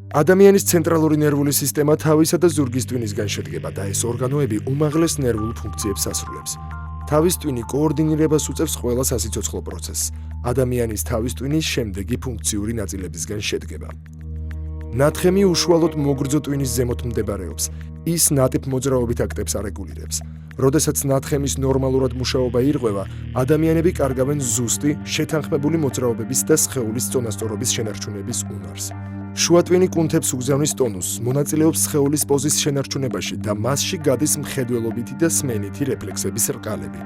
ადამიანის ცენტრალური ნერვული სისტემა თავისა და ზურგის ტვინისგან შედგება და ეს ორგანოები უმაღლეს ნერვულ ფუნქციებს ასრულებს. თავის ტვინი კოორდინირებას უწევს ყველა სასიცოცხლო პროცესს. ადამიანის თავის ტვინის შემდეგი ფუნქციური ნაწილებისგან შედგება. ნათხემი უშუალოდ მოგრძო ტვინის ზემოთ მდებარეობს. ის ნატიფ მოძრაობით აქტებს არეგულირებს. როდესაც ნათხემის ნორმალურად მუშაობა ირღვევა, ადამიანები კარგავენ ზუსტი, შეთანხმებული მოძრაობების და სხეულის წონასწორობის შენარჩუნების უნარს. შუა ტვინი კუნთებს უგზავნის ტონუსს, მონაწილეობს სხეულის პოზის შენარჩუნებაში და მასში გადის მხედველობითი და სმენითი რეფლექსების რკალები.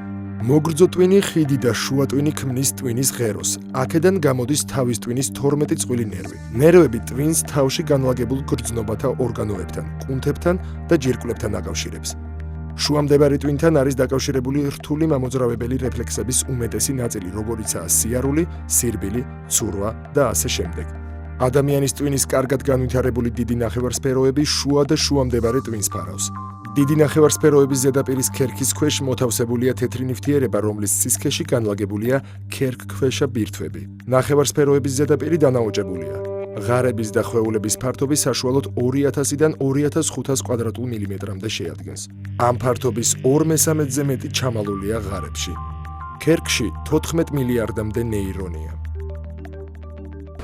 მოგრძო ტვინი ხიდი და შუა ტვინი ქმნის ტვინის ღეროს. აქედან გამოდის თავის ტვინის 12 წყვილი ნერვი. ნერვები ტვინს თავში განლაგებულ გრძნობათა ორგანოებთან, კუნთებთან და ჯირკვლებთან აკავშირებს. შუამდებარე ტვინთან არის დაკავშირებული რთული მამოძრავებელი რეფლექსების უმეტესი ნაწილი, როგორიცაა სიარული, სირბილი, ცურვა და ასე შემდეგ. ადამიანის ტვინის კარგად განვითარებული დიდი ნახევარსფეროები შუა და შუამდებარე ტვინს ფარავს. დიდი ნახევარსფეროების ზედაპირის ქერქის ქვეშ მოთავსებულია თეთრი ნივთიერება, რომლის სისქეში განლაგებულია ქერქქვეშა ბირთვები. ნახევარსფეროების ზედაპირი დანაოჭებულია. ღარების და ხვეულების ფართობი საშუალოდ 2000-დან 2500 კვადრატულ მილიმეტრამდე შეადგენს. ამ ფართობის 2/3-ზე მეტი ჩამალულია ღარებში. ქერქში 14 მილიარდამდე ნეირონია.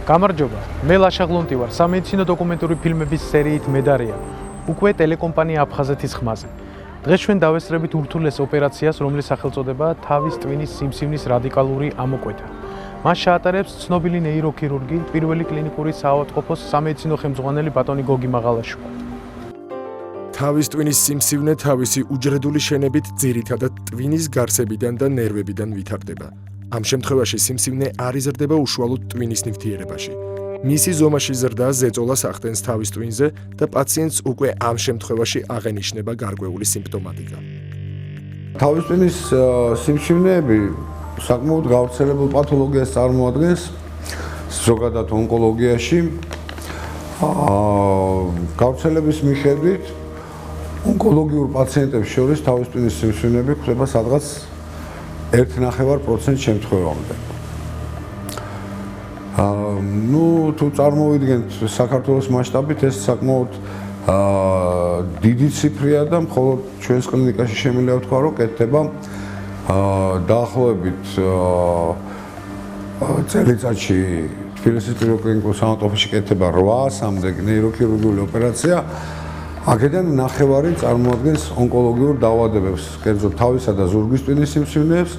გამარჯობა, მე ლაშა გლუნტი ვარ, სამედიცინო დოკუმენტური ფილმების სერიით მედარია. უკვე ტელეკომპანია აფხაზეთის ხმაზე. დღეს ჩვენ დავესწრებით ურთულეს ოპერაციას, რომლის სახელწოდებაა თავის ტვინის სიმსივნის რადიკალური ამოკვეთა. მას შეატარებს ცნობილი ნეიროქირურგი, პირველი კლინიკური საავადმყოფოს სამედიცინო ხელმძღვანელი ბატონი გოგი მაღალაშვილი. თავის ტვინის სიმსივნე თავისი უჯრედული შენებით ძირითადად ტვინის გარსებიდან და ნერვებიდან ვითარდება. ამ შემთხვევაში სიმსივნე არ იზრდება უშუალოდ ტვინის ნივთიერებაში. მისი ზომაში ზრდა ზეწოლას ახდენს თავის ტვინზე და პაციენტს უკვე ამ შემთხვევაში აღენიშნება გარკვეული სიმპტომატიკა. თავის ტვინის სიმსივნეები საკმაოდ გავრცელებულ პათოლოგიას წარმოადგენს ზოგადად ონკოლოგიაში. გავრცელების მიხედვით ონკოლოგიურ პაციენტებს შორის თავის ტვინის სიმსივნეები ხდება სადღაც 1.5% შემთხვევამდე. თუ წარმოვიდგენთ საქართველოს მასშტაბით, ეს საკმაოდ დიდი ციფრია და მხოლოდ ჩვენს კლინიკაში შემიძლია ვთქვა, რომ კეთდება დაახლოებით წელიწადში თბილისის პირველ კლინიკურ საავადმყოფოში კეთდება 800-მდე ნეიროქირურგიული ოპერაცია. აქედან ნახევარი წარმოადგენს ონკოლოგიურ დაავადებებს, კერძოდ თავისა და ზურგის ტვინის სიმსივნეებს.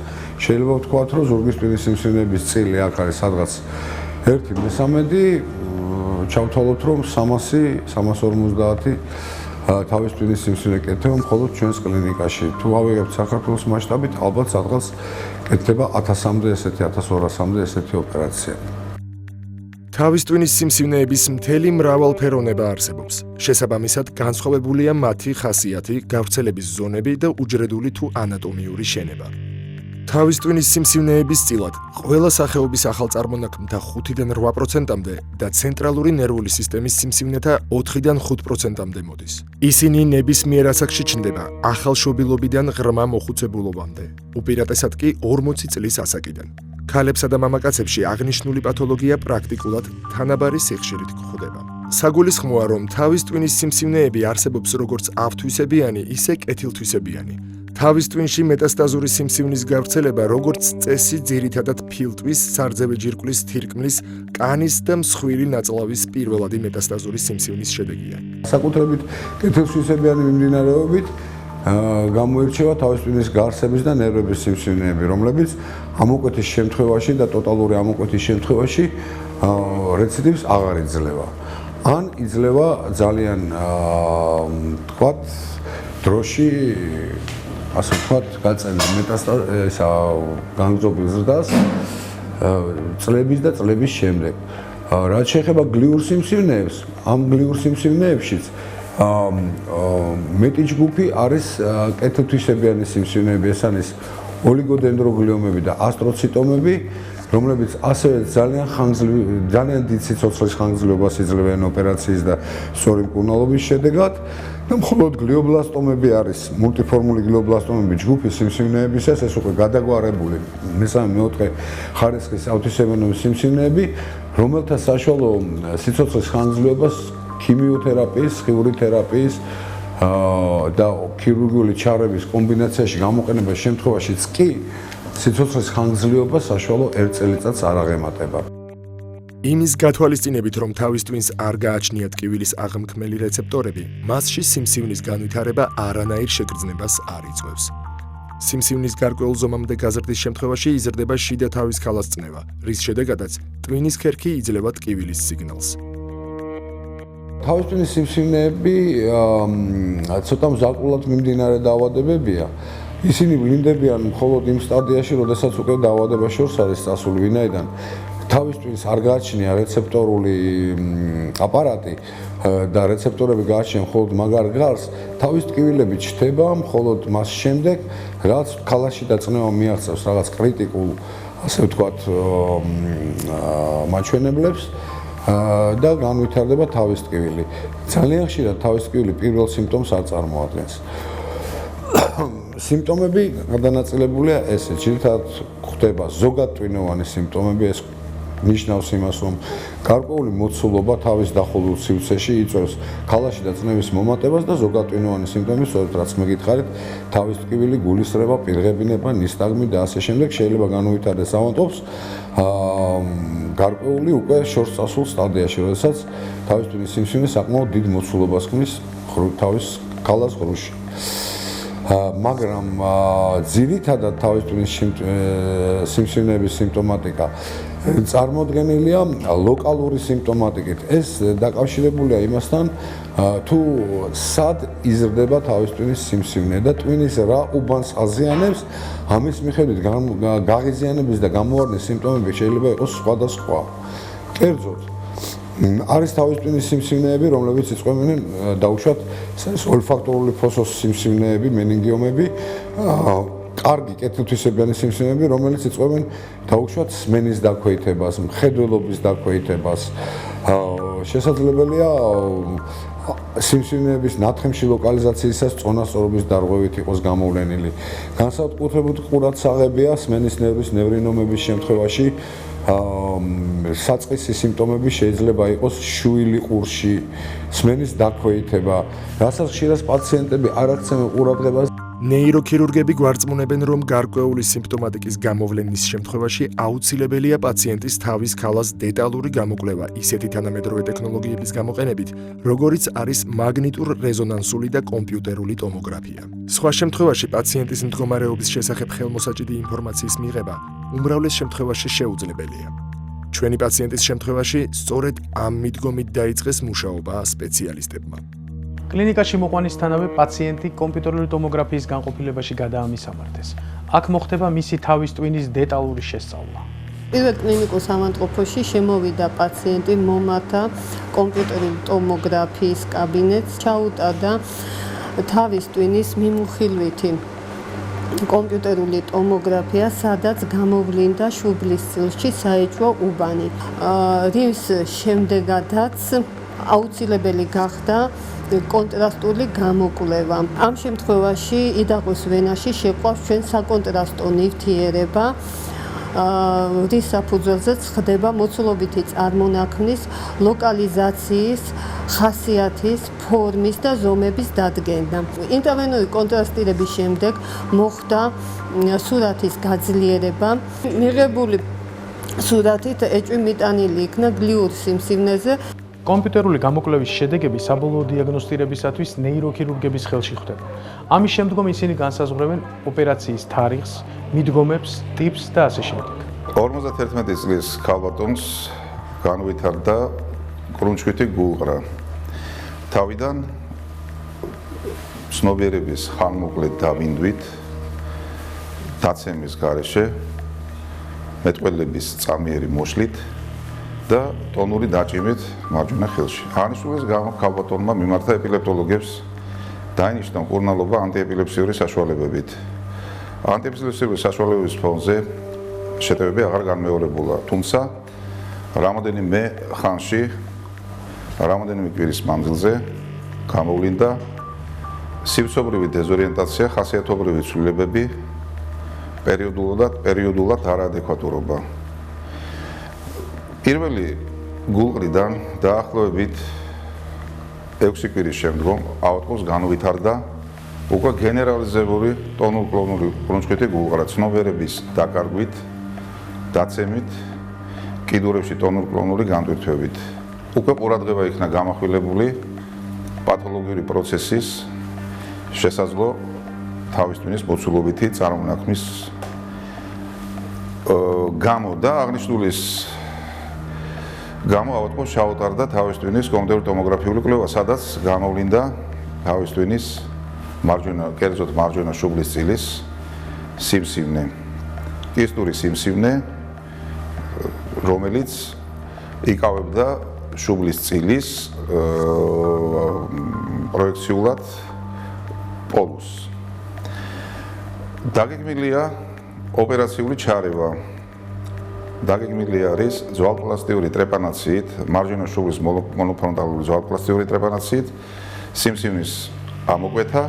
შეიძლება ვთქვათ, რომ ზურგის ტვინის სიმსივნეების წილი აქ არის სადღაც 1/3, ჩავთვალოთ, რომ 350 თავის ტვინის სიმსივნე კეთდება მხოლოდ ჩვენს კლინიკაში. თუ ავიღებთ საქართველოს მასშტაბით, ალბათ სადღაც კეთდება 1000-მდე ესეთი, 1200-მდე ესეთი ოპერაცია. თავის ტვინის სიმსივნეების მთელი მრავალფეროვნება არსებობს. შესაბამისად, განსხვავებულია მათი ხასიათი, გავრცელების ზონები და უჯრედული თუ ანატომიური შენება. თავის ტვინის სიმსივნეების წილად ყველა სახეობის ახალწარმონაქმნთა 5-დან 8%-მდე და ცენტრალური ნერვული სისტემის სიმსივნეთა 4-დან 5%-მდე მოდის. ისინი ნებისმიერ ასაკში ჩნდება ახალშობილობიდან ღრმა მოხუცებულობამდე, უპირატესად კი 40 წლის ასაკიდან. ქალებსა და მამაკაცებში აღნიშნული პათოლოგია პრაქტიკულად თანაბარი სიხშირით გვხვდება. საგულისხმოა, რომ თავის ტვინის სიმსივნეები არსებობს როგორც ავთვისებიანი, ისე კეთილთვისებიანი. თავის ტვინში მეტასტაზური სიმსივნის გავრცელება როგორც წესი ძირითადად ფილტვის, სარძევე ჯირკვლის თირკმლის, კანის და მსხვილი ნაწლავის პირველადი მეტასტაზური სიმსივნის შედეგია. საკუთრებით კეთილთვისებიანი მიმდინარეობით გამოირჩევა თავის ტვინის გარსების და ნერვების სიმსივნეები, რომლებიც ამოკვეთის შემთხვევაში და ტოტალური ამოკვეთის შემთხვევაში რეციდივს აღარ იძლევა. ან იძლევა ძალიან თქვათ დროში ასე ვთქვათ, გაწენა მეტასტაზისა განგრძობილ ზრდას წლების და წლების შემდეგ. რაც შეეხება გლიურ სიმსივნეებს, ამ გლიურ სიმსივნეებშიც მეტი ჯგუფი არის კეთილთვისებიანი სიმსივნეები, ეს არის ოლიგოდენდროგლიომები და ასტროციტომები, რომლებიც ასევე ძალიან დიდ სიცოცხლის ხანგრძლივობას იძლევენ ოპერაციის და სწორი მკურნალობის შედეგად. და მხოლოდ გლიობლასტომები არის მულტიფორმული გლიობლასტომები ჯგუფის სიმსივნეებისას, ეს უკვე გადაგვარებული მესამე-მეოთხე ხარისხის ავთვისებიანი სიმსივნეები, რომელთა საშუალო სიცოცხლის ხანგრძლივობას ქიმიოთერაპიის, სხიური თერაპიის და ქირურგიული ჩარების კომბინაციაში გამოყენების შემთხვევაშიც კი სიცოცხლის ხანგრძლივობა საშუალო 1 წელიწადს არ აღემატება. იმის გათვალისწინებით, რომ თავის ტვინს არ გააჩნია ტკივილის აღმქმელი რეცეპტორები, მასში სიმსივნის განვითარება არანაირ შეგრძნებას არ იწვევს. სიმსივნის გარკვეულ ზომამდე გაზრდის შემთხვევაში იზრდება შიდა თავის ქალას წნევა, რის შედეგადაც ტვინის ქერქი იძლევა ტკივილის სიგნალს. თავის ტვინის სიმსივნეები ცოტა მზაკრულად მიმდინარე დაავადებებია. ისინი ვლინდებიან მხოლოდ იმ სტადიაში, როდესაც უკვე დაავადება შორს არის წასული, ვინაიდან თავის ტვინს არ გააჩნია რეცეპტორული აპარატი და რეცეპტორები გააჩნია მხოლოდ მაგარ გარს, თავის ტკივილები ჩნდება მხოლოდ მას შემდეგ, რაც ქალაში დაწნევა მიაღწევს რაღაც კრიტიკულ, ასე ვთქვათ, მაჩვენებლებს და განვითარდება თავის ტკივილი. ძალიან ხშირად თავის ტკივილი პირველ სიმპტომს არ წარმოადგენს. სიმპტომები გადანაწილებულია ესე, ძირითადად ხდება ზოგადტვინოვანი სიმპტომები, ეს ნიშნავს იმას, რომ გარკვეული მოცულობა თავის დახურულ სივრცეში იწვევს ქალაში დაწნევის მომატებას და ზოგადტვინოვანი სიმპტომები, სწორედ რაც მეკითხარით, თავის ტკივილი, გულისრევა, პირღებინება, ნისტაგმი და ასე შემდეგ შეიძლება განუვითარდეს ავადმყოფს გარკვეული უკვე შორს წასულ სტადიაში, როდესაც თავის ტვინის სიმსივნე საკმაოდ დიდ მოცულობას ქმნის თავის ქალას ღრუში. მაგრამ ძირითადად თავის ტვინის სიმსივნეების სიმპტომატიკა წარმოდგენილია ლოკალური სიმპტომატიკით. ეს დაკავშირებულია იმასთან, თუ სად იზრდება თავის ტვინის სიმსივნე და ტვინის რა უბანს აზიანებს, ამის მიხედვით გაღიზიანების და გამოვარდნის სიმპტომები შეიძლება იყოს სხვადასხვა. კერძოდ, არის თავის ტვინის სიმსივნეები, რომლებიც იწვევენ დაუშვათ ოლფაქტორული ფოსოს სიმსივნეები, მენინგიომები, კარგი კეთილთვისებიანი სიმსივნეები, რომელიც იწვევენ დაუშვათ სმენის დაქვეითებას, მხედველობის დაქვეითებას. შესაძლებელია სიმსივნეების ნათხემში ლოკალიზაციისას წონასწორობის დარღვევით იყოს გამოვლენილი. განსაკუთრებით ყურადსაღებია სმენის ნერვის ნევრინომების შემთხვევაში საწყისი სიმპტომები შეიძლება იყოს შუილი ყურში, სმენის დაქვეითება, რასაც ხშირად პაციენტები არ აქცევენ ყურადღებას. ნეიროქირურგები გვარწმუნებენ, რომ გარკვეული სიმპტომატიკის გამოვლენის შემთხვევაში აუცილებელია პაციენტის თავის ქალას დეტალური გამოკვლევა ისეთი თანამედროვე ტექნოლოგიების გამოყენებით, როგორიც არის მაგნიტურ-რეზონანსული და კომპიუტერული ტომოგრაფია. სხვა შემთხვევაში პაციენტის მდგომარეობის შესახებ ხელმოსაჭიდი ინფორმაციის მიღება უმრავლეს შემთხვევაში შეუძლებელია. ჩვენი პაციენტის შემთხვევაში სწორედ ამ მიდგომით დაიწყეს მუშაობა სპეციალისტებმა. კლინიკაში მოყვანისთანავე პაციენტი კომპიუტერული ტომოგრაფიის განყოფილებაში გადაამისამართეს. აქ მოხდება მისი თავის ტვინის დეტალური შესწავლა. პირველ კლინიკურ ავადმყოფოში შემოვიდა პაციენტი, მომართა კომპიუტერული ტომოგრაფიის კაბინეტს, ჩაუტარდა თავის ტვინის მიმოხილვითი კომპიუტერული ტომოგრაფია, სადაც გამოვლინდა შუბლის წილში საეჭვო უბანი. რის შემდეგადაც აუცილებელი გახდა კონტრასტული გამოკვლევა. ამ შემთხვევაში იდაღოს ვენაში შეყვავს ჩვენ საკონტრასტო ნივთიერება, რის საფუძველზეც ხდება მოცულობითი წარმონაქმნის, ლოკალიზაციის, ხასიათის, ფორმის და ზომების დადგენა. ინტრავენური კონტრასტირების შემდეგ მოხდა სურათის გაძლიერება. მიღებული სურათით ეჭვი მიტანილი იქნა გლიურ სიმსივნეზე. კომპიუტერული გამოკვლევის შედეგები საბოლოო დიაგნოსტირებისათვის ნეიროქირურგების ხელში ხვდება. ამის შემდგომ ისინი განსაზღვრებენ ოპერაციის თარიღს, მიდგომებს, ტიპს და ასე შემდეგ. 51 წლის ქალბატონს განვითარდა კრუნჩხვითი გულყრა. თავიდან ცნობიერების ხანმოკლე დავინდვით, დაცემის გარეშე, მეტყველების წამიერი მოშლით და ტონური დაჭიმით მარჯვენა ხელში. აღნიშნულის გამო ქალბატონმა მიმართა ეპილეპტოლოგებს დაინიშნა მკურნალობა ანტიეპილეფსიური საშუალებებით. ანტიეპილეფსიური საშუალებების ფონზე შეტევები აღარ განმეორებულა, თუმცა რამოდენიმე ხანში, რამოდენიმე კვირის მანძილზე გამოვლინდა სივრცობრივი დეზორიენტაცია, ხასიათობრივი ცვლილებები, პერიოდულად არაადეკვატურობა. პირველი გულყრიდან დაახლოებით 6 კვირის შემდგომ ავადმყოფს განუვითარდა უკვე გენერალიზებული ტონურ-კლონური ბრუნჩხვითი გულყარა ცნობიერების დაკარგვით, დაცემით, კიდურებში ტონურ-კლონური განდვირთვებით. უკვე ყურადღება იქნა გამახვილებული პათოლოგიური პროცესის შესაძლო თავის ტვინის მოცულობითი წარმონაქმნის გამო და აღნიშნულის გამო ავადმყოფს ჩაუტარდა თავის ტვინის კომპიუტერული ტომოგრაფიული კვლევა, სადაც გამოვლინდა თავის ტვინის კერძოდ მარჯვენა შუბლის წილის სიმსივნე, კისტური სიმსივნე, რომელიც იკავებდა შუბლის წილის პროექციულად პოლუსს. დაგეგმილია ოპერაციული ჩარევა. დაგეგმილი არის ძვალპლასტიური ტრეპანაციით, მარჯვენა შუბლის მონოფრონტალური ძვალპლასტიური ტრეპანაციით, სიმსივნის ამოკვეთა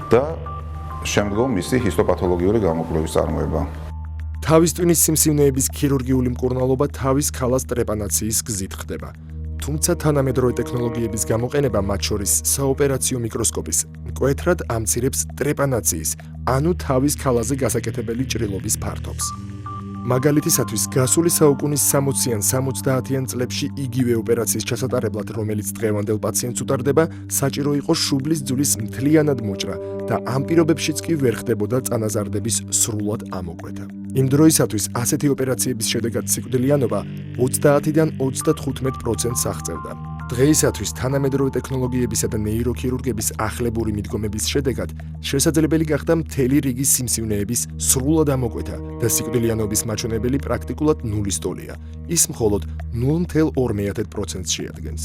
და შემდგომ მისი ჰისტოპათოლოგიური გამოკვლევის წარმოება. თავის ტვინის სიმსივნეების ქირურგიული მკურნალობა თავის ქალას ტრეპანაციის გზით ხდება. თუმცა თანამედროვე ტექნოლოგიების გამოყენება, მათ შორის საოპერაციო მიკროსკოპის, მკვეთრად ამცირებს ტრეპანაციის, ანუ თავის ქალაზე გასაკეთებელი ჭრილობის ფართობს. მაგალითისათვის, გასული საუკუნის 60-იან 70-იან წლებში იგივე ოპერაციის ჩასატარებლად, რომელიც დღევანდელ პაციენტს უტარდება, საჭირო იყო შუბლის ძვლის მთლიანად მოჭრა და ამ პირობებშიც კი ვერ ხდებოდა წანაზარდების სრულად ამოკვეთა. იმ დროისათვის ასეთი ოპერაციების შედეგად სიკვდილიანობა 30-დან 35%-ს აღწევდა. დღეისათვის თანამედროვე ტექნოლოგიებისა და ნეიროქირურგების ახლებური მიდგომების შედეგად შესაძლებელი გახდა მთელი რიგი სიმსივნეების სრულად ამოკვეთა და სიკვდილიანობის მაჩვენებელი პრაქტიკულად ნულის ტოლია. ის მხოლოდ 0.2%-ს შეადგენს.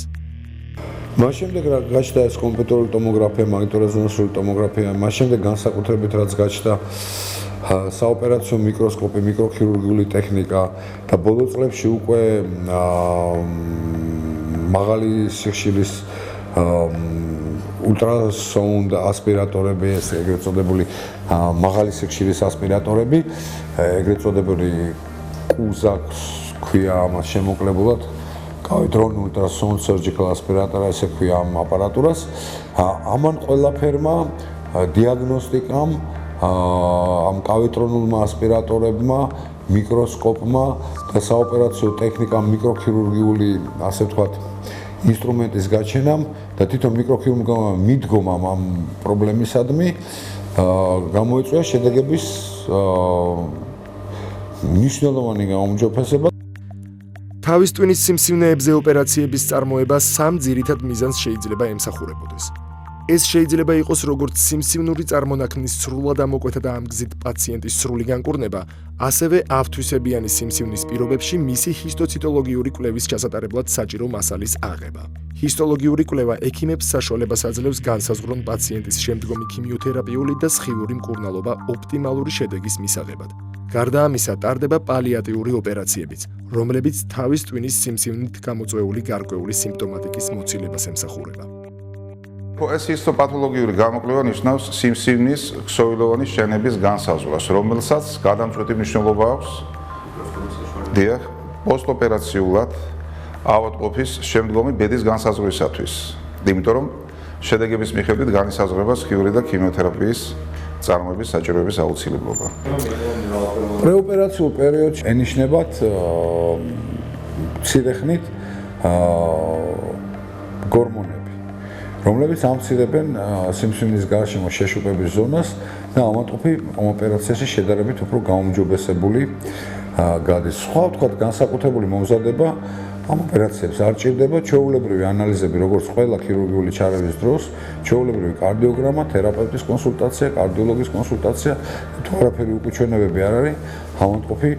მას შემდეგ რა გაჩნდა ეს კომპიუტერული ტომოგრაფია, მაგნიტორეზონანსული ტომოგრაფია, მას შემდეგ განსაკუთრებით რაც გაჩნდა საოპერაციო მიკროსკოპი, მიკროქირურგიული ტექნიკა და ბოლო წლებში უკვე მაღალი სიხშირის ультрасаунд ასპირატორები, ეგრეთ წოდებული მაღალი სიხშირის ასპირატორები, ეგრეთ წოდებული კუზაკს ქვია ამას შემოკლებულად, კავიტრონ ультрасаунд surgical aspirator, ესე ქვია ამ აპარატურას. ამან ყველაფერმა დიაგნოსტიკამ, ამ კავიტრონულმა ასპირატორებმა, მიკროსკოპმა და საოპერაციო ტექნიკამ, მიკროქირურგიული, ასე ვთქვათ, ინსტრუმენტის გაჩენამ და თვითონ მიკროქირურგმა მიდგომამ ამ პრობლემისადმი გამოიწვია შედეგების მნიშვნელოვანი გაუმჯობესება. თავის ტვინის სიმსივნეებზე ოპერაციების წარმოება სამ ძირითად მიზანს შეიძლება ემსახურებოდეს. ეს შეიძლება იყოს როგორც სიმსივნური წარმონაქმნის სრულად ამოკვეთა და ამ გზით პაციენტის სრული განკურნება, ასევე ავთვისებიანი სიმსივნის პირობებში მისი ჰისტოციტოლოგიური კვლევის ჩასატარებლად საჭირო მასალის აღება. ჰისტოლოგიური კვლევა ექიმებს საშუალებას აძლევს განსაზღვრონ პაციენტის შემდგომი ქიმიოთერაპიული და სხივური მკურნალობა ოპტიმალური შედეგის მისაღებად. გარდა ამისა, ტარდება პალიატიური ოპერაციებიც, რომლებიც თავის ტვინის სიმსივნით გამოწვეული გარკვეული სიმპტომატიკის მოცილებას ემსახურება. ეს ჰისტოპათოლოგიური გამოკვლევა ნიშნავს სიმსივნის ქსოვილოვანი შენების განსაზღვრას, რომელსაც გადამწყვეტი მნიშვნელობა აქვს დიახ, პოსტოპერაციულად ავადმყოფის შემდგომი ბედის განსაზღვრისათვის. იმიტომ რომ შედეგების მიხედვით განისაზღვრება სხიური და ქიმიოთერაპიის წარმოების საჭიროების აუცილებლობა. პრეოპერაციულ პერიოდში ენიშნებათ მცირე ხნით გორმონები, რომლებიც ამცირებენ სიმსივნის გარშემო შეშუპების ზონას და ავადმყოფი ამ ოპერაციაში შედარებით უფრო გაუმჯობესებული გადის. სხვა ვთქვათ, განსაკუთრებული მომზადება ამ ოპერაციებს არ ჭირდება, ჩვეულებრივი ანალიზები, როგორც ყველა ქირურგიული ჩარევის დროს, ჩვეულებრივი კარდიოგრამა, თერაპევტის კონსულტაცია, კარდიოლოგის კონსულტაცია, თუ არაფერი უკუჩვენებები არ არის, ავადმყოფი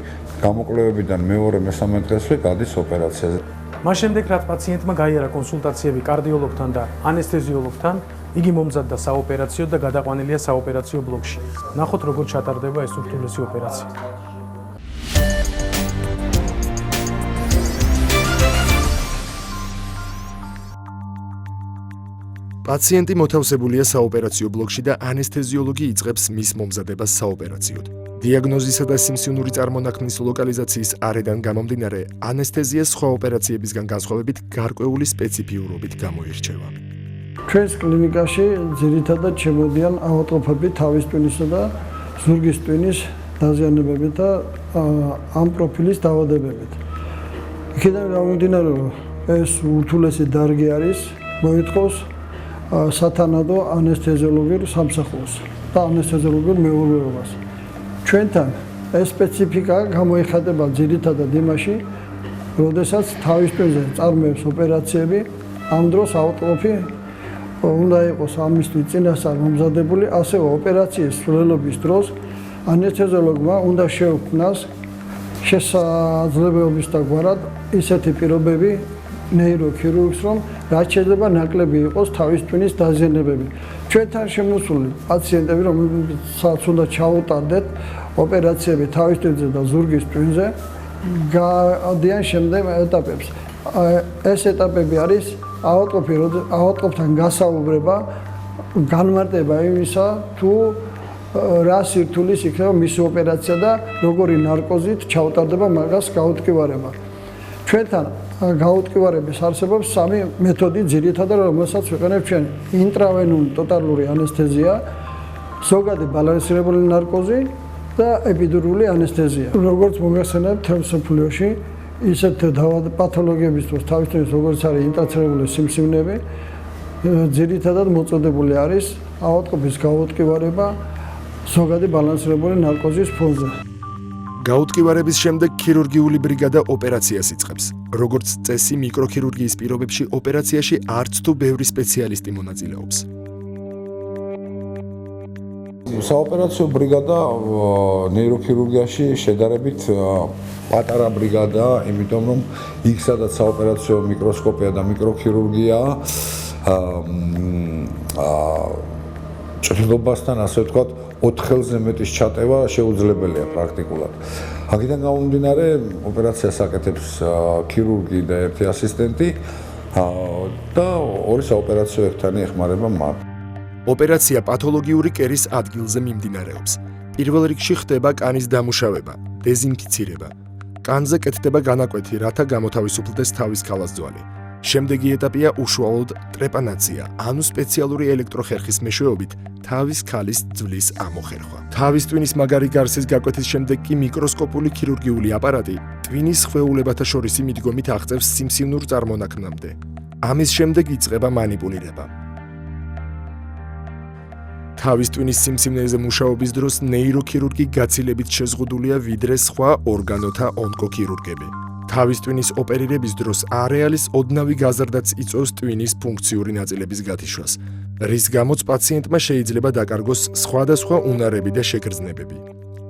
გამოკვლევებიდან მეორე-მესამე დღესვე გადის ოპერაციაზე. მას შემდეგ, რაც პაციენტმა გაიარა კონსულტაციები კარდიოლოგთან და ანესთეზიოლოგთან, იგი მომზადდა საოპერაციო და გადაყვანილია საოპერაციო ბლოკში. ნახოთ, როგორ ჩატარდება ეს ურთულესი ოპერაცია. პაციენტი მოთავსებულია საოპერაციო ბლოკში და ანესთეზიოლოგი იწყებს მის მომზადებას საოპერაციოდ. დიაგნოზისა და სიმსივნური წარმონაქმნის ლოკალიზაციის არიდან გამომდინარე, ანესთეზია სხვა ოპერაციებისგან განსხვავებით გარკვეული სპეციფიურობით გამოირჩევა. ჩვენს კლინიკაში ძირითადად შემოდიან ავადმყოფები თავის ტვინისა და ზურგის ტვინის დაზიანებებით და ამ პროფილის დაავადებებით. იქიდან გამომდინარე, რომ ეს ურთულესი დარგი არის, მოითხოვს სათანადო ანესთეზიოლოგიურ სამსახურს და ანესთეზიოლოგიურ მეურვეობას. ჩვენთან ეს სპეციფიკა გამოიხატება ძირითადად იმაში, როდესაც თავის ტვინზე წარმოებს ოპერაციები, ამ დროს ავადმყოფი უნდა იყოს ამისთვის წინასწარ მომზადებული, ასევე ოპერაციის სრულობის დროს ანესთეზიოლოგმა უნდა შეუქმნას შესაძლებლობის დაგვარად ისეთი პირობები ნეიროქირურგს, რომ რაც შეიძლება ნაკლები იყოს თავის ტვინის დაზიანებები. ჩვენთან შემოსული პაციენტები, რომელსაც უნდა ჩაუტარდეთ ოპერაციები თავის ტვინზე და ზურგის ტვინზე, გადიან შემდეგ ეტაპებს. ეს ეტაპები არის ავადმყოფთან გასაუბრება, განმარტება იმისა, თუ რა სირთულის იქნება მისი ოპერაცია და როგორი ნარკოზით ჩაუტარდება მაგას გაუტკივარება. ჩვენთან გაუტკივარების არსებობს 3 მეთოდი ძირითადად, რომელსაც ვიყენებთ ჩვენ: ინტრავენული ტოტალური ანესთეზია, ზოგადი ბალანსირებული ნარკოზი და ეპიდურული ანესთეზია. როგორც მოგახსენებთ, თემსოფლიოში ისეთ პათოლოგიების დროს თავის ტვინის როგორც არის ინტრაცერებულური სიმსივნეები, ძირითადად მოწოდებული არის ავადმყოფის გაუტკივარება ზოგადი ბალანსირებული ნარკოზის ფონზე. გაუტკივარების შემდეგ ქირურგიული ბრიგადა ოპერაციას იწყებს. როგორც წესი, მიკროქირურგიის პირობებში ოპერაციაში არც თუ ბევრი სპეციალისტი მონაწილეობს. საოპერაციო ბრიგადა ნეიროქირურგიაში შედარებით პატარა ბრიგადაა, იმიტომ რომ იქ სადაც საოპერაციო მიკროსკოპია და მიკროქირურგია ჭრილობასთან, ასე ვთქვათ, 4 ხელზე მეტის ჩატევა შეუძლებელია პრაქტიკულად. აქედან გამომდინარე, ოპერაციას აკეთებს ქირურგი და ერთი ასისტენტი და ორი საოპერაციო ერთანი ეხმარება მათ. ოპერაცია პათოლოგიური კერის ადგილზე მიმდინარეობს. პირველ რიგში ხდება კანის დამუშავება, დეზინფიცირება. კანზე კეთდება განაკვეთი, რათა გამოთავისუფლდეს თავის ქალასძვალი. შემდეგი ეტაპია უშუალოდ ტრეპანაცია, ანუ სპეციალური ელექტროხერხის მეშვეობით თავის ქალის ძვლის ამოხერხვა. თავის ტვინის მაგარი გარსის გაკვეთის შემდეგ კი მიკროსკოპული ქირურგიული აპარატი ტვინის ხვეულებათა შორისი მიდგომით აღწევს სიმსივნურ წარმონაქმნამდე. ამის შემდეგ იწყება მანიპულირება. თავის ტვინის სიმსივნეზე მუშაობის დროს ნეიროქირურგი გაცილებით შეზღუდულია ვიდრე სხვა ორგანოთა ონკოქირურგები. თავის ტვინის ოპერირების დროს არეალის ოდნავი გაზრდაც იწვევს ტვინის ფუნქციური ნაწილების გათიშვას, რის გამოც პაციენტმა შეიძლება დაკარგოს სხვადასხვა უნარები და შეგრძნებები.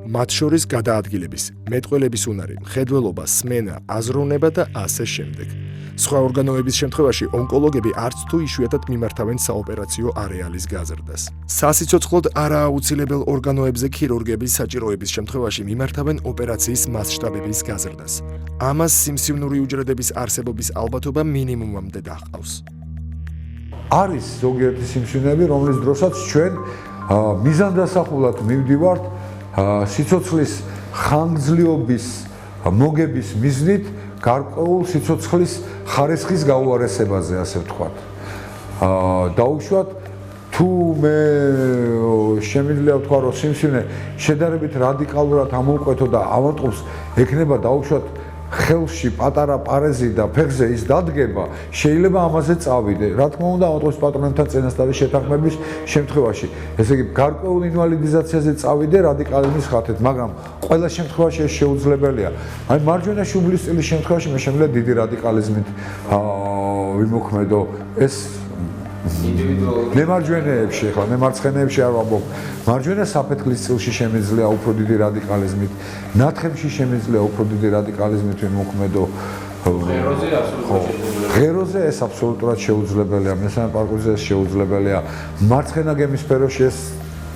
მათ შორის გადაადგილების, მეტყველების უნარი, მხედველობა, სმენა, აზროვნება და ასე შემდეგ. სხვა ორგანოების შემთხვევაში ონკოლოგები არც თუ იშვიათად მიმართავენ საოპერაციო არეალის გაზრდას. სასიცოცხლოდ არააუცილებელ ორგანოებზე ქირურგები საჭიროების შემთხვევაში მიმართავენ ოპერაციის მასშტაბების გაზრდას. ამას სიმსივნური უჯრედების არსებობის ალბათობა მინიმუმამდე დაჰყავს. არის ზოგიერთი სიმსივნეები, რომლის დროსაც ჩვენ მიზანდასახულად მივდივართ სიცოცხლის ხანგრძლივობის მოგების მიზნით გარკვეულ სიცოცხლის ხარისხის გაუარესებაზე, ასე ვთქვათ. დაუშვათ თუ მე შემიძლია ვთქვა, რომ სიმსივნე შედარებით რადიკალურად ამოუკვეთო და ავადმყოფს ექნება დაუშვათ ხელში პატარა პარეზი და ფეხზე ის დადგება, შეიძლება ამაზე წავიდე. რა თქმა უნდა, ავადმყოფის პატრონებთან წინასწარი შეთანხმების შემთხვევაში. ესე იგი, გარკვეულ ინვალიდიზაციაზე წავიდე რადიკალიზმის ხათეთ, მაგრამ ყველა შემთხვევაში ეს შეუძლებელია. აი, მარჯვენა შუბლის სტილის შემთხვევაში მე შემიძლია დიდი რადიკალიზმით ვიმოქმედო. ეს მემარჯვენეებში, ხო, მემარცხენეებში არ ვამბობ. მარჯვენა საფეთქლის წილში შემიძლია უფრო დიდი რადიკალიზმით, ნათხემში შემიძლია უფრო დიდი რადიკალიზმით ვიმოქმედო. ღეროზე ეს აბსოლუტურად შეუძლებელია, მესამე პარკურზე ეს შეუძლებელია. მარცხენა გემისფეროში ეს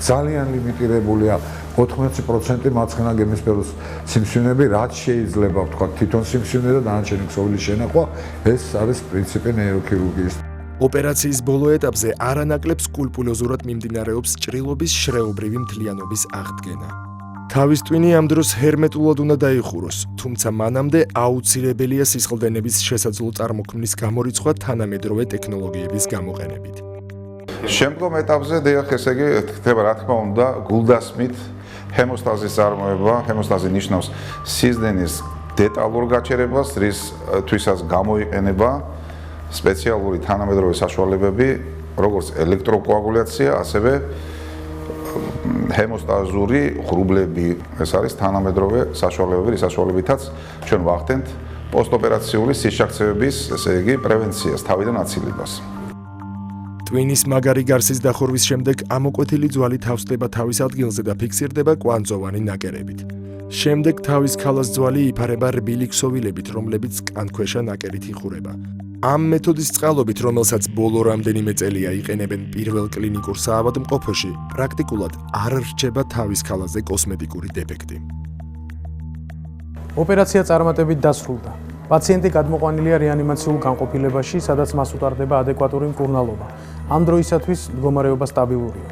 ძალიან ლიმიტირებულია. 80% მარცხენა გემისფეროს სიმსივნეები, რაც შეიძლება ვთქვა, თვითონ სიმსივნე და დანარჩენი ქსოვილის შენახვა, ეს არის პრინციპი ნეიროქირურგიის. ოპერაციის ბოლო ეტაპზე არანაკლებ სკულპტუროზურად მიმდინარეობს ჭრილობის შრეობრივი მთლიანობის აღდგენა. თავის ტვინი ამ დროს ჰერმეტულად უნდა დაიხუროს, თუმცა მანამდე აუცილებელია სისხლდენების შესაძლო წარმოქმნის გამორიცხვა თანამედროვე ტექნოლოგიების გამოყენებით. შემდგომ ეტაპზე დიახ, ესე იგი ხდება რა თქმა უნდა გულდასმით ჰემოსტაზის წარმოება, ჰემოსტაზი ნიშნავს სიზდენის დეტალურ გაჩერებას, რისთვისაც გამოიყენება სპეციალური თანამედროვე საშუალებები, როგორც ელექტროკოაგულაცია, ასევე ჰემოსტაზური ღრუბლები. ეს არის თანამედროვე საშუალებები, რის საშუალებითაც ჩვენ ვახდენთ პოსტოპერაციული სიშაქცევების, ესე იგი, პრევენციას, თავიდან აცილებას. ტვინის მაგარი გარსის დახურვის შემდეგ ამოკვეთილი ძვალი თავსდება თავის ადგილზე და ფიქსირდება კვანძოვანი ნაკერებით. შემდეგ თავის ქალას ძვალი იფარება რბილი ქსოვილებით, რომლებიც კანქვეშა ნაკერით იხურება. ამ მეთოდის წყალობით, რომელსაც ბოლო რამდენიმე წელია იყენებენ პირველ კლინიკურ საავადმყოფოში, პრაქტიკულად არ რჩება თავის ქალაზე კოსმეტიკური დეფექტი. ოპერაცია წარმატებით დასრულდა. პაციენტი გადმოყვანილია რეანიმაციულ განყოფილებაში, სადაც მას უტარდება ადეკვატური მკურნალობა. ამ დროისათვის მდგომარეობა სტაბილურია.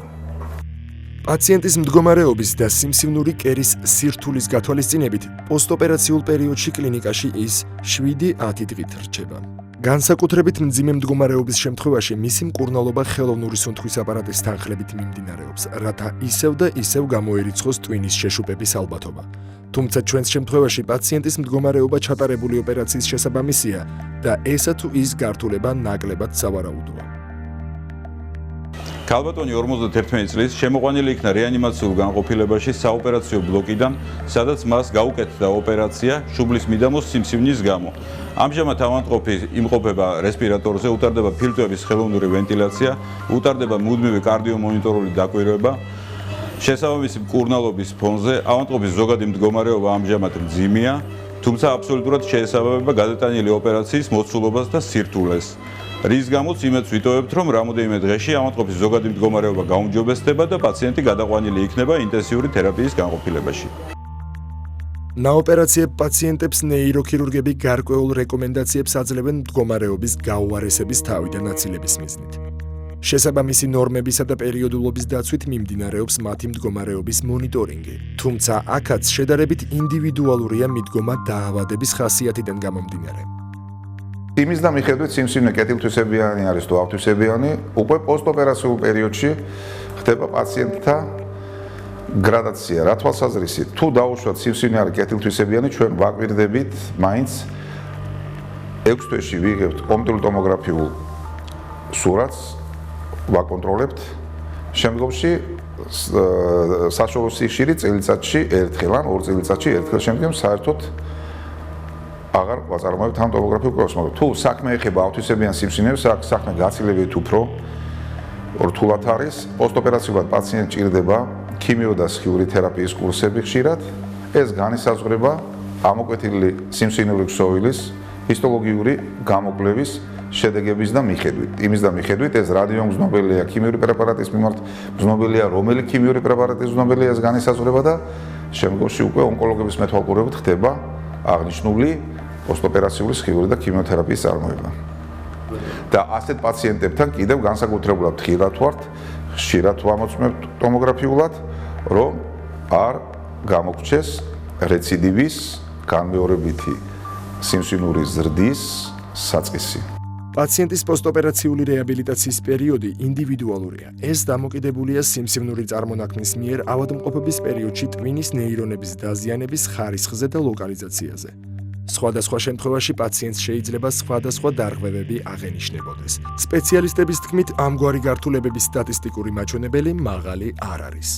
პაციენტის მდგომარეობის და სიმსივნური კერის სირთულის გათვალისწინებით პოსტოპერაციულ პერიოდში კლინიკაში ის 7-10 დღით რჩება. განსაკუთრებით მძიმე მდგომარეობის შემთხვევაში მისი მკურნალობა ხელოვნური სუნთქვის აპარატის თანხლებით მიმდინარეობს, რათა ისევ და ისევ გამოერიცხოს ტვინის შეშუპების ალბათობა. თუმცა ჩვენს შემთხვევაში პაციენტის მდგომარეობა ჩატარებული ოპერაციის შესაბამისია და ესა თუ ის გართულება ნაკლებად სავარაუდოა. ქალბატონი 51 წლის შემოყვანილი იქნა რეანიმაციულ განყოფილებაში საოპერაციო ბლოკიდან, სადაც მას გაუკეთდა ოპერაცია შუბლის მიდამოს სიმსივნის გამო. ამჟამად ავადმყოფი იმყოფება რესპირატორზე, უტარდება ფილტვების ხელოვნური ვენტილაცია, უტარდება მუდმივი კარდიომონიტორული დაკვირვება. შესაბამისი მკურნალობის ფონზე ავადმყოფის ზოგადი მდგომარეობა ამჟამად მძიმეა, თუმცა აბსოლუტურად შეესაბამება გადატანილი ოპერაციის მოცულობას და სირთულეს. რის გამოც იმედს ვიტოვებთ, რომ რამოდენიმე დღეში ავადმყოფის ზოგადი მდგომარეობა გაუმჯობესდება და პაციენტი გადაყვანილი იქნება ინტენსიური თერაპიის განყოფილებაში. ნაოპერაციებ პაციენტებს ნეიროქირურგები გარკვეულ რეკომენდაციებს აძლევენ მდგომარეობის გაუარესების თავიდან აცილების მიზნით. შესაბამისი ნორმებისა და პერიოდულობის დაცვით მიმდინარეობს მათი მდგომარეობის მონიტორინგი, თუმცა აქაც შედარებით ინდივიდუალურია მიდგომა დაავადების ხასიათიდან გამომდინარე. იმის და მიხედვით სიმსივნე კეთილთვისებიანი არის თუ ავთვისებიანი, უკვე პოსტოპერაციულ პერიოდში ხდება პაციენტთა გრადაცია. რა თვალსაზრისით, თუ დაუშვათ სიმსივნე არის კეთილთვისებიანი, ჩვენ ვაკვირდებით მაინც 6 თვეში ვიღებთ კომპიუტერულ ტომოგრაფიულ სურათს, ვაკონტროლებთ. შემდგომში საშუალო სიხშირი წელიწადში ერთხელ ან 2 წელიწადში ერთხელ შემდგომ საერთოდ აღარ ვაწარმოებთ ამ ტომოგრაფიულ კურსს, მაგრამ თუ საქმე ეხება ავთვისებიან სიმსივნეებს, საქმე გაცილებით უფრო რთულად არის. პოსტოპერაციულად პაციენტს ჭირდება ქიმიო და სხიური თერაპიის კურსები ხშირად. ეს განისაზღვრება ამოკვეთილი სიმსივნური ქსოვილის ჰისტოლოგიური გამოკვლევის შედეგების და მიხედვით. იმის და მიხედვით ეს რადიომგზნობელია ქიმიური პრეპარატის მიმართ, მზნობელია რომელი ქიმიური პრეპარატის მზნობელია, ეს განისაზღვრება და შემდგომში უკვე ონკოლოგების მეთვალყურებით ხდება აღნიშნული პოსტოპერაციული სხიური და ქიმიოთერაპიის წარმოება. და ასეთ პაციენტებთან კიდევ განსაკუთრებულად ხშირად ვართ, ხშირად ვამოწმებთ ტომოგრაფიულად, რომ არ გამოგრჩეს რეციდივის განმეორებითი სიმსივნური ზრდის საწყისი. პაციენტის პოსტოპერაციული რეაბილიტაციის პერიოდი ინდივიდუალურია. ეს დამოკიდებულია სიმსივნური წარმონაქმნის მიერ ავადმყოფობის პერიოდში ტვინის ნეირონების დაზიანების ხარისხზე და ლოკალიზაციაზე. სხვადასხვა შემთხვევაში პაციენტს შეიძლება სხვადასხვა დარღვევები აღენიშნებოდეს. სპეციალისტების თქმით, ამგვარი გართულებების სტატისტიკური მაჩვენებელი მაღალი არ არის.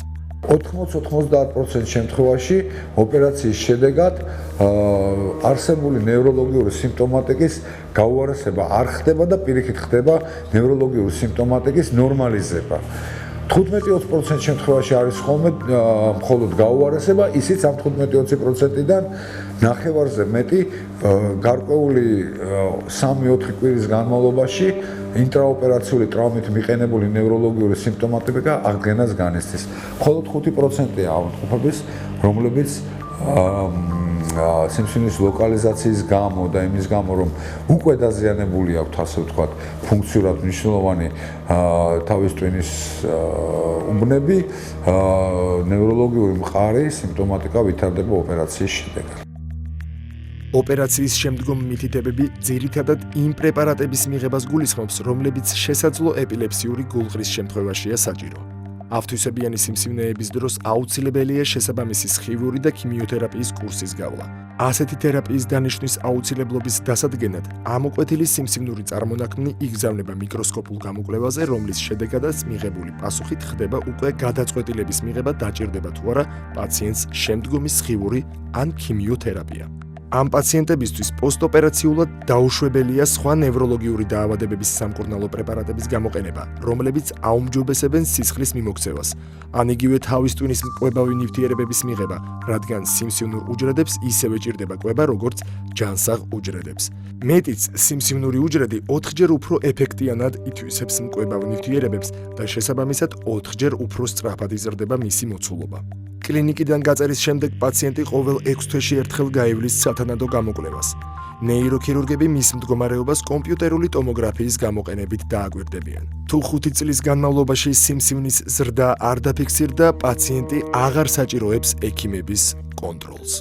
80-90% შემთხვევაში ოპერაციის შედეგად არსებული ნევროლოგიური სიმპტომატიკის გაუარესება არ ხდება და პირიქით ხდება ნევროლოგიური სიმპტომატიკის ნორმალიზება. 15-20% შემთხვევაში არის ხოლმე მხოლოდ გაუარესება, ისიც ამ 15-20%-დან ნახევარზე მეტი გარკვეული 3-4 კვირის განმავლობაში ინტრაოპერაციული ტრავმით მიყენებული ნევროლოგიური სიმპტომატიკა აღდგენას განიცდის. მხოლოდ 5%-ია ავადმყოფების, რომლებიც სიმსივნის ლოკალიზაციის გამო და იმის გამო, რომ უკვე დაზიანებული აქვთ, ასე ვთქვათ, ფუნქციურად მნიშვნელოვანი თავის ტვინის უბნები, ნევროლოგიური მყარი სიმპტომატიკა ვითარდება ოპერაციის შედეგად. ოპერაციის შემდგომ მითითებები ძირითადად იმ პრეპარატების მიღებას გულისხმობს, რომლებიც შესაძლო ეპილეფსიური გულღრის შემთხვევაშია საჭირო. ავთვისებიანი სიმსივნეების დროს აუცილებელია შესაბამისი სხივური და ქიმიოთერაპიის კურსის გავლა. ასეთი თერაპიის დანიშვნის აუცილებლობის დასადგენად ამოკვეთილი სიმსივნური წარმონაქმნი იგზავნება მიკროსკოპულ გამოკვლევაზე, რომლის შედეგადაც მიღებული პასუხით ხდება უკვე გადაწყვეტილების მიღება დაჭირდება თუ არა პაციენტს შემდგომი სხივური ან ქიმიოთერაპია. ამ პაციენტებისთვის პოსტოპერაციულად დაუშვებელია სხვა ნევროლოგიური დაავადებების სამკურნალო პრეპარატების გამოყენება, რომლებიც აუმჯობესებენ სისხლის მიმოქცევას, ან იგივე თავის ტვინის მკვლევავი ნივთიერებების მიღება, რადგან სიმსივნურ უჯრედებს ისევე ჭირდება კვება, როგორც ჯანსაღ უჯრედებს. მეტიც, სიმსივნური უჯრედი 4-ჯერ უფრო ეფექტიანად ითვისებს მკვლევავ ნივთიერებებს და შესაბამისად 4-ჯერ უფრო სწრაფად იზრდება მისი მოცულობა. კლინიკიდან გაწერის შემდეგ პაციენტი ყოველ 6 თვეში ერთხელ გაივლის სათანადო გამოკვლევას. ნეიროქირურგები მის მდგომარეობას კომპიუტერული ტომოგრაფიის გამოყენებით დააკვირდებიან. თუ 5 წლის განმავლობაში სიმსივნის ზრდა არ დაფიქსირდა, პაციენტი აღარ საჭიროებს ექიმების კონტროლს.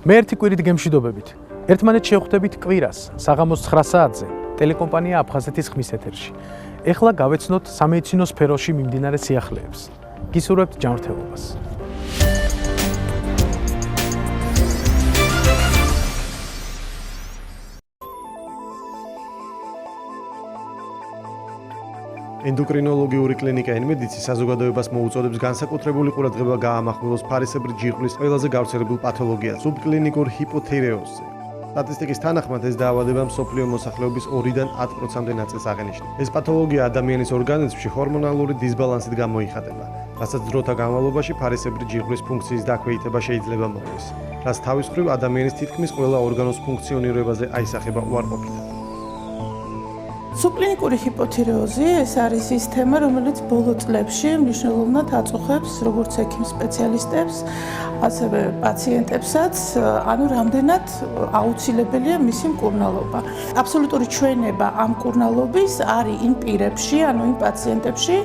მე ერთი კვირით გემშვიდობებით. ერთმანეთს შევხვდებით კვირას, საღამოს 9 საათზე, ტელეკომპანია აფხაზეთის ხმის ეთერში. ეხლა გავეცნოთ სამედიცინო სფეროში მიმდინარე სიახლეებს. გისურვებთ ჯანმრთელობას. ენდოკრინოლოგიური კლინიკა ენმედიცი საზოგადოებას მოუწოდებს განსაკუთრებული ყურადღება გაამახვილოს ფარისებრი ჯირკვლის ყველაზე გავრცელებულ პათოლოგიას სუბკლინიკურ ჰიპოთირეოზზე. სტატისტიკის თანახმად ეს დაავადება მსოფლიო მოსახლეობის 2-დან 10%-მდე ნაწილს აღენიშნება. ეს პათოლოგია ადამიანის ორგანიზმში ჰორმონალური დისბალანსით გამოიხატება, რასაც დროთა განმავლობაში ფარისებრი ჯირკვლის ფუნქციის დაქვეითება შეიძლება მოყვის, რაც თავის მხრივ ადამიანის თითქმის ყველა ორგანოს ფუნქციონირებაზე აისახება უარყოფითად. სუბკლინიკური ჰიპოთირეოზი ეს არის ის თემა, რომელიც ბოლო წლებში მნიშვნელოვნად აწუხებს როგორც ექიმ სპეციალისტებს, ასევე პაციენტებსაც, ანუ რამდენად აუცილებელია მისი მკურნალობა. აბსოლუტური ჩვენება ამ მკურნალობის არის იმ პირებში, ანუ იმ პაციენტებში,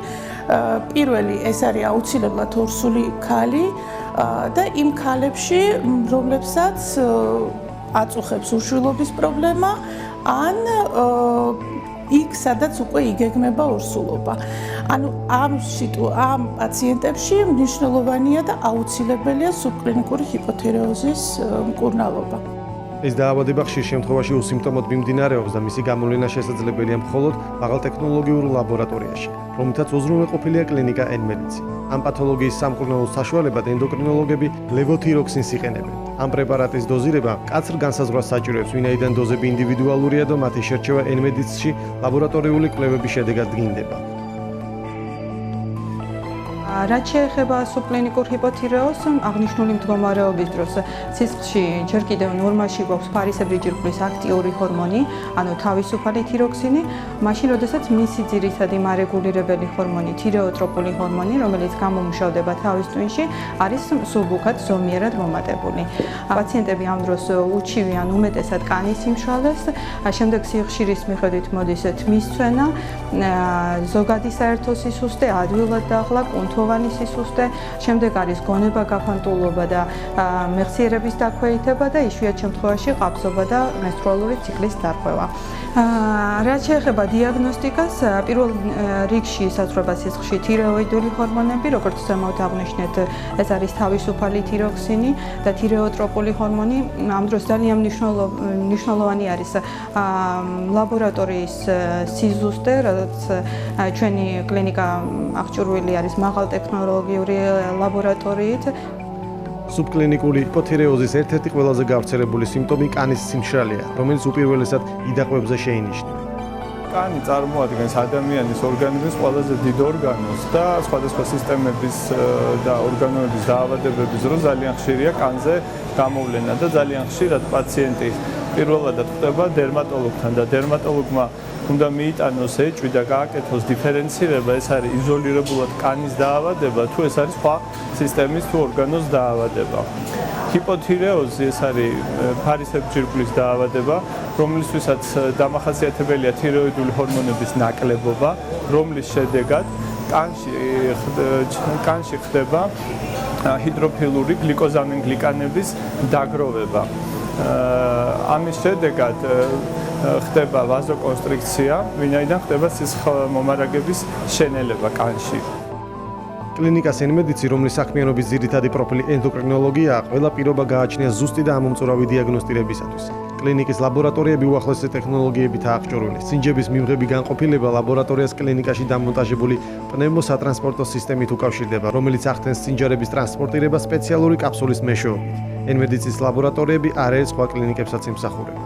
პირველი ეს არის აუცილებლად ორსული ქალი და იმ ქალებში, რომლებსაც აწუხებს უშვილობის პრობლემა, ან იქ სადაც უკვე იგეგმება ორსულობა. ანუ ამ პაციენტებში მნიშვნელოვანია და აუცილებელია სუბკლინიკური ჰიპოთირეოზის მკურნალობა. ეს დაავადება ხშირ შემთხვევაში უსიმპტომოდ მიმდინარეობს და მისი გამოვლენა შესაძლებელია მხოლოდ მაღალტექნოლოგიურ ლაბორატორიაში, რომლითაც უზრუნველყოფილია კლინიკა ენმედიცი. ამ პათოლოგიის სამკურნალო საშუალებად ენდოკრინოლოგები ლევოთიროქსინს იყენებენ. ამ პრეპარატის დოზირება მკაცრ განსაზღვრას საჭიროებს, ვინაიდან დოზები ინდივიდუალურია და მათი შერჩევა ენმედიცში ლაბორატორიული კვლევების შედეგად დგინდება. რაც შეეხება სუბკლინიკურ ჰიპოთირეოზს, აღნიშნული მდგომარეობის დროს სისხლში ჯერ კიდევ ნორმაში გვაქვს ფარისებრი ჯირკვლის აქტიური ჰორმონი, ანუ თავისუფალი თიროქსინი, მაშინ როდესაც მისი ძირითადი მარეგულირებელი ჰორმონი, თირეოტროპული ჰორმონი, რომელიც გამომუშავდება თავის ტვინში, არის სულბუქად ზომიერად მომატებული. პაციენტები ამ დროს უჩივიან უმეტესად კანის სიმშრალეს, შემდეგ სიხშირის მიხედვით მოდის თმის ცვენა, ზოგადი საერთო სისუსტე, ადვილად დაახლა, კუნთოვანი სისუსტე, შემდეგ არის გონება გაფანტულობა და მეხსიერების დაქვეითება და იშვიათ შემთხვევაში ყაბზობა და მენსტრუალური ციკლის დარღვევა. რაც შეეხება დიაგნოსტიკას, პირველ რიგში ესაზღვრება სისხლში თირეოიდული ჰორმონები, როგორც ზემოთ აღვნიშნეთ, ეს არის თავისუფალი თიროქსინი და თირეოტროპული ჰორმონი. ამ დროს ძალიან მნიშვნელოვანი არის ლაბორატორიის სიზუსტე, რაც ჩვენი კლინიკა აღჭურვილი არის მაღალტექნოლოგიური ლაბორატორიით. სუბკლინიკური ჰიპოთირეოზის ერთ-ერთი ყველაზე გავრცელებული სიმპტომი კანის სიმშრალეა, რომელიც უპირველესად იდაყვებზე შეინიშნება. კანი წარმოადგენს ადამიანის ორგანიზმის ყველაზე დიდ ორგანოს და სხვადასხვა სისტემების და ორგანოების დაავადებების დროს ძალიან ხშირია კანზე გამოვლენა და ძალიან ხშირად პაციენტი პირველად ხდება დერმატოლოგთან და დერმატოლოგმა უნდა მიიტანოს ეჭვი და გააკეთოს დიფერენცირება, ეს არის იზოლირებულად კანის დაავადება, თუ ეს არის სხვა სისტემის თუ ორგანოს დაავადება. ჰიპოთირეოზი ეს არის ფარისებრი ჯირკვლის დაავადება, რომლისთვისაც დამახასიათებელია თიროიდული ჰორმონების ნაკლებობა, რომლის შედეგად კანში ხდება ჰიდროფილური გლიკოზამინგლიკანების დაგროვება. ამის შედეგად ხდება ვაზოკონსტრიქცია, ვინაიდან ხდება სისხლმომარაგების შენელება კანში. კლინიკას ენმედიცი, რომლის საქმიანობის ძირითადი პროფილი ენდოკრინოლოგიაა, ყველა პირობა გააჩნია ზუსტი და ამომწურავი დიაგნოსტირებისათვის. კლინიკის ლაბორატორიები უახლესი ტექნოლოგიებით აღჭურვილი. სინჯების მიღები განყოფილება ლაბორატორიას კლინიკაში დამონტაჟებული პნევმოსატრანსპორტო სისტემით უკავშირდება, რომელიც ახდენს სინჯარების ტრანსპორტირებას სპეციალური კაფსულის მეშვეობით. ენმედიცის ლაბორატორიები არაერთ სხვა კლინიკებსაც იმსახურება.